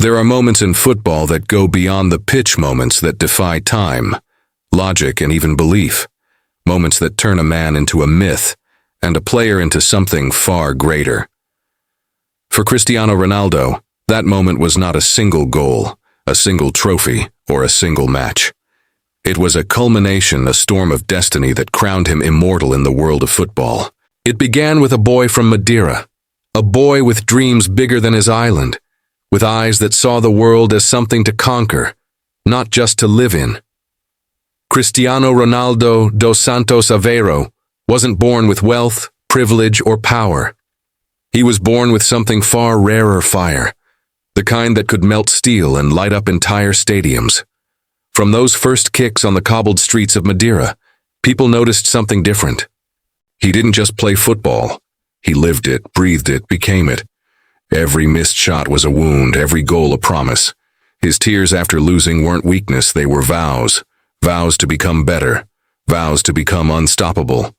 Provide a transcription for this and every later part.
There are moments in football that go beyond the pitch, moments that defy time, logic, and even belief. Moments that turn a man into a myth and a player into something far greater. For Cristiano Ronaldo, that moment was not a single goal, a single trophy, or a single match. It was a culmination, a storm of destiny that crowned him immortal in the world of football. It began with a boy from Madeira, a boy with dreams bigger than his island, with eyes that saw the world as something to conquer, not just to live in. Cristiano Ronaldo dos Santos Aveiro wasn't born with wealth, privilege, or power. He was born with something far rarer: fire, the kind that could melt steel and light up entire stadiums. From those first kicks on the cobbled streets of Madeira, people noticed something different. He didn't just play football. He lived it, breathed it, became it. Every missed shot was a wound, every goal a promise. His tears after losing weren't weakness, they were vows. Vows to become better. Vows to become unstoppable.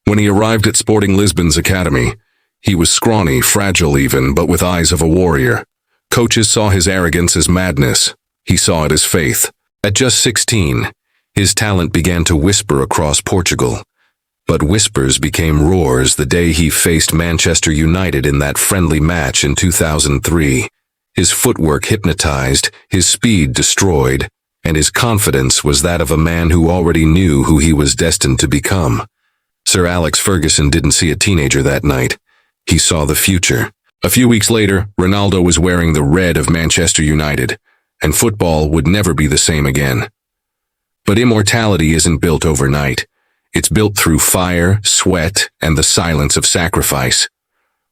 When he arrived at Sporting Lisbon's academy, he was scrawny, fragile even, but with eyes of a warrior. Coaches saw his arrogance as madness. He saw it as faith. At just 16, his talent began to whisper across Portugal. But whispers became roars the day he faced Manchester United in that friendly match in 2003. His footwork hypnotized, his speed destroyed, and his confidence was that of a man who already knew who he was destined to become. Sir Alex Ferguson didn't see a teenager that night. He saw the future. A few weeks later, Ronaldo was wearing the red of Manchester United, and football would never be the same again. But immortality isn't built overnight. It's built through fire, sweat, and the silence of sacrifice.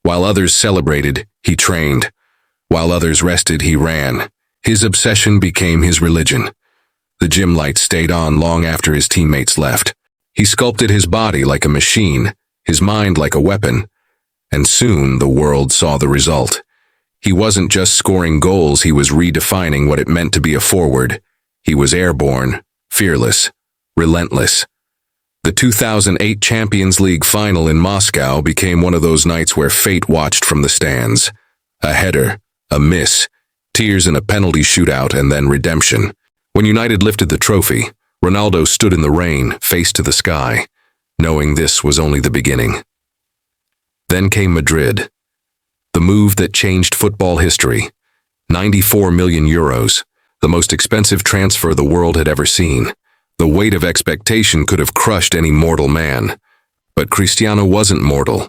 While others celebrated, he trained. While others rested, he ran. His obsession became his religion. The gym lights stayed on long after his teammates left. He sculpted his body like a machine, his mind like a weapon, and soon the world saw the result. He wasn't just scoring goals, he was redefining what it meant to be a forward. He was airborne, fearless, relentless. The 2008 Champions League final in Moscow became one of those nights where fate watched from the stands. A header, a miss, tears in a penalty shootout, and then redemption. When United lifted the trophy, Ronaldo stood in the rain, face to the sky, knowing this was only the beginning. Then came Madrid. The move that changed football history. 94 million euros, the most expensive transfer the world had ever seen. The weight of expectation could have crushed any mortal man. But Cristiano wasn't mortal.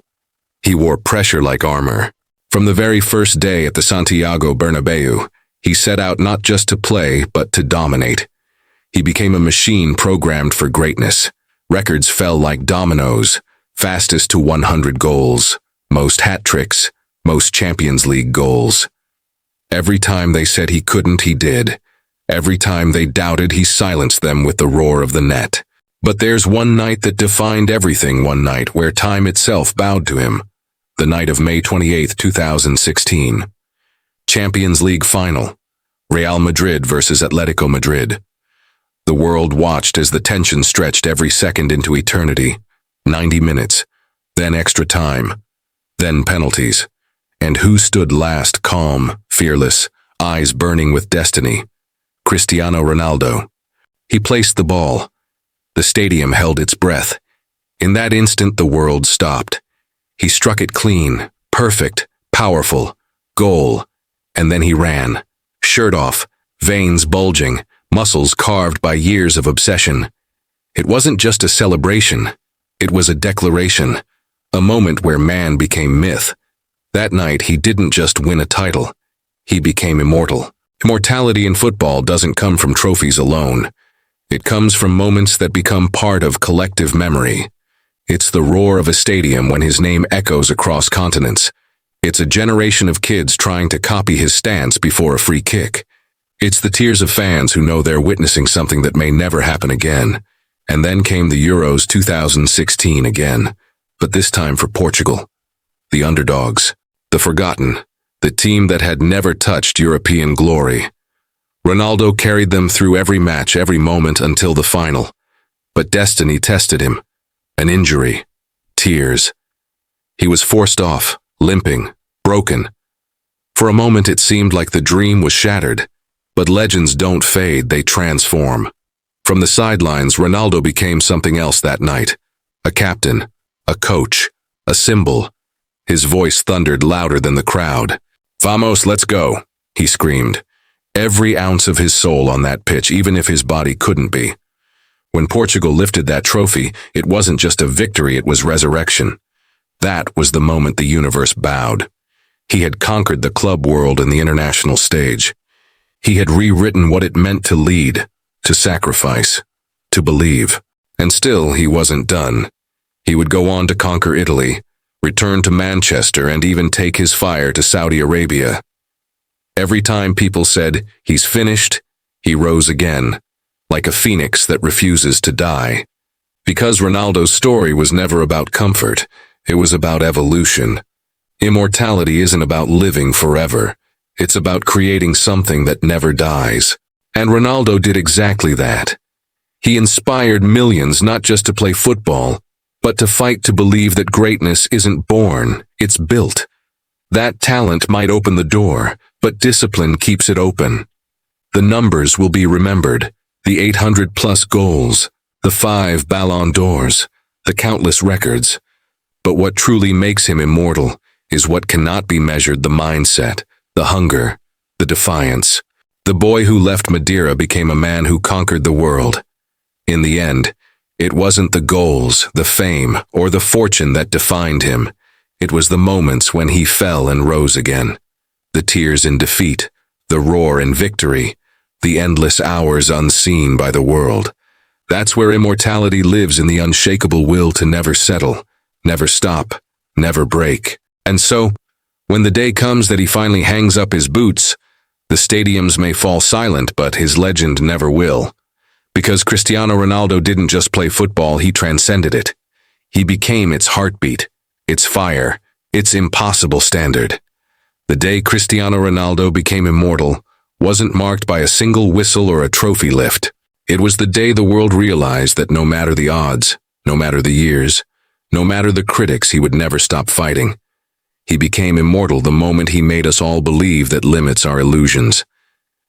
He wore pressure like armor. From the very first day at the Santiago Bernabeu, he set out not just to play, but to dominate. He became a machine programmed for greatness. Records fell like dominoes. Fastest to 100 goals, most hat-tricks, most Champions League goals. Every time they said he couldn't, he did. Every time they doubted, he silenced them with the roar of the net. But there's one night that defined everything, one night where time itself bowed to him. The night of May 28, 2016. Champions League final. Real Madrid versus Atletico Madrid. The world watched as the tension stretched every second into eternity. 90 minutes, then extra time, then penalties. And who stood last, calm, fearless, eyes burning with destiny? Cristiano Ronaldo. He placed the ball. The stadium held its breath. In that instant, the world stopped. He struck it clean, perfect, powerful, goal. And then he ran, shirt off, veins bulging, muscles carved by years of obsession. It wasn't just a celebration. It was a declaration, a moment where man became myth. That night, he didn't just win a title. He became immortal. Immortality in football doesn't come from trophies alone. It comes from moments that become part of collective memory. It's the roar of a stadium when his name echoes across continents. It's a generation of kids trying to copy his stance before a free kick. It's the tears of fans who know they're witnessing something that may never happen again. And then came the Euros 2016 again, but this time for Portugal. The underdogs, the forgotten, the team that had never touched European glory. Ronaldo carried them through every match, every moment until the final. But destiny tested him. An injury, tears. He was forced off, limping, broken. For a moment it seemed like the dream was shattered. But legends don't fade, they transform. From the sidelines, Ronaldo became something else that night. A captain, a coach, a symbol. His voice thundered louder than the crowd. "Vamos, let's go," he screamed. Every ounce of his soul on that pitch, even if his body couldn't be. When Portugal lifted that trophy, it wasn't just a victory, it was resurrection. That was the moment the universe bowed. He had conquered the club world and the international stage. He had rewritten what it meant to lead, to sacrifice, to believe. And still, he wasn't done. He would go on to conquer Italy, return to Manchester, and even take his fire to Saudi Arabia. Every time people said, "He's finished," he rose again, like a phoenix that refuses to die. Because Ronaldo's story was never about comfort, it was about evolution. Immortality isn't about living forever. It's about creating something that never dies. And Ronaldo did exactly that. He inspired millions not just to play football, but to fight to believe that greatness isn't born, it's built. That talent might open the door, but discipline keeps it open. The numbers will be remembered, the 800+ goals, the 5 Ballon d'Ors, the countless records. But what truly makes him immortal is what cannot be measured: the mindset, the hunger, the defiance. The boy who left Madeira became a man who conquered the world. In the end, it wasn't the goals, the fame, or the fortune that defined him. It was the moments when he fell and rose again. The tears in defeat, the roar in victory, the endless hours unseen by the world. That's where immortality lives, in the unshakable will to never settle, never stop, never break. And so, when the day comes that he finally hangs up his boots, the stadiums may fall silent, but his legend never will. Because Cristiano Ronaldo didn't just play football, he transcended it. He became its heartbeat, its fire, its impossible standard. The day Cristiano Ronaldo became immortal wasn't marked by a single whistle or a trophy lift. It was the day the world realized that no matter the odds, no matter the years, no matter the critics, he would never stop fighting. He became immortal the moment he made us all believe that limits are illusions,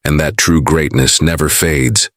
and that true greatness never fades,